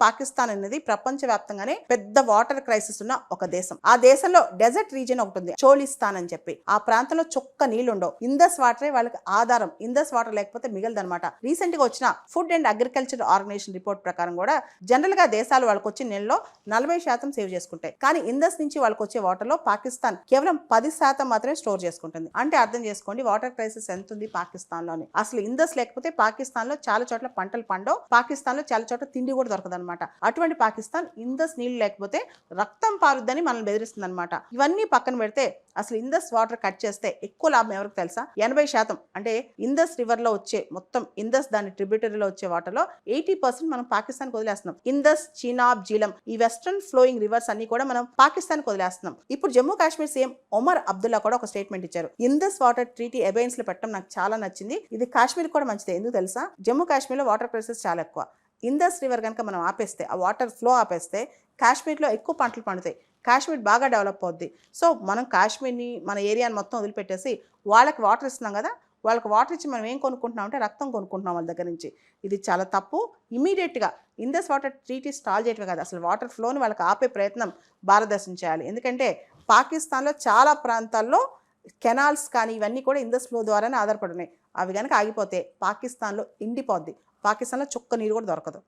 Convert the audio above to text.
పాకిస్తాన్ అనేది ప్రపంచవ్యాప్తంగానే పెద్ద water crisis ఉన్న ఒక దేశం. ఆ దేశంలో డెజర్ట్ రీజియన్ ఒకటి ఉంది, చోలిస్తాన్ అని చెప్పి. ఆ ప్రాంతంలో చొక్క నీళ్లు ఉండవు. ఇందస్ వాటరే వాళ్ళకి ఆధారం. ఇందస్ వాటర్ లేకపోతే మిగలదనమాట. రీసెంట్ గా వచ్చిన food and agriculture organization report ప్రకారం కూడా జనరల్ గా దేశాలు వాళ్ళకి వచ్చే నీళ్ళలో 40% సేవ్ చేసుకుంటాయి. కానీ ఇందస్ నుంచి వాళ్ళకి వచ్చే వాటర్ లో పాకిస్తాన్ కేవలం 10% మాత్రమే స్టోర్ చేసుకుంటుంది. అంటే అర్థం చేసుకోండి వాటర్ క్రైసిస్ ఎంత ఉంది పాకిస్తాన్ లోని. అసలు ఇందస్ లేకపోతే పాకిస్తాన్ లో చాలా చోట్ల పంటలు పండవు. పాకిస్తాన్ లో చాలా చోట్ల తిండి కూడా దొరకదు అనమాట. అటువంటి పాకిస్తాన్ ఇందస్ నీళ్లు లేకపోతే రక్తం పారుద్దని మనల్ని బెదిరిస్తుంది అనమాట. ఇవన్నీ పక్కన పెడితే అసలు ఇందస్ వాటర్ కట్ చేస్తే ఎక్కువ లాభం ఎవరికి తెలుసా? 80%. అంటే ఇందస్ రివర్ లో వచ్చే మొత్తం ఇందస్ దాని ట్రిబ్యూటరీలో వచ్చే వాటర్ లో 80% మనం పాకిస్తాన్ వదిలేస్తున్నాం. ఇందస్, చీనాబ్, జీలం ఈ వెస్టర్న్ ఫ్లోయింగ్ రివర్స్ అన్ని కూడా మనం పాకిస్తాన్ వదిలేస్తున్నాం. ఇప్పుడు జమ్మూ కాశ్మీర్ సీఎం ఒమర్ అబ్దుల్లా కూడా ఒక స్టేట్మెంట్ ఇచ్చారు. ఇందస్ వాటర్ ట్రీటీ అబైన్స్ లో పెట్టడం నాకు చాలా నచ్చింది. ఇది కాశ్మీర్ కూడా మంచిదే. ఎందుకు తెలుసా? జమ్మూ కాశ్మీర్ లో వాటర్ క్రైసిస్ చాలా ఎక్కువ. ఇందస్ రివర్ కనుక మనం ఆపేస్తే, ఆ వాటర్ ఫ్లో ఆపేస్తే కాశ్మీర్లో ఎక్కువ పంటలు పండుతాయి. కాశ్మీర్ బాగా డెవలప్ అవుద్ది. సో మనం కాశ్మీర్ని, మన ఏరియాని మొత్తం వదిలిపెట్టేసి వాళ్ళకి వాటర్ ఇస్తున్నాం కదా, వాళ్ళకి వాటర్ ఇచ్చి మనం ఏం కొనుక్కుంటున్నాం అంటే రక్తం కొనుక్కుంటున్నాం వాళ్ళ దగ్గర నుంచి. ఇది చాలా తప్పు. ఇమీడియట్గా ఇందస్ వాటర్ ట్రీటీ స్టాల్ చేయటమే కాదు, అసలు వాటర్ ఫ్లోని వాళ్ళకి ఆపే ప్రయత్నం భారతదేశం చేయాలి. ఎందుకంటే పాకిస్తాన్లో చాలా ప్రాంతాల్లో కెనాల్స్ కానీ ఇవన్నీ కూడా ఇందస్ ఫ్లో ద్వారానే ఆధారపడి ఉన్నాయి. అవి కనుక ఆగిపోతే పాకిస్తాన్లో ఎండిపోద్ది. పాకిస్తాన్లో చుక్క నీరు కూడా దొరకదు.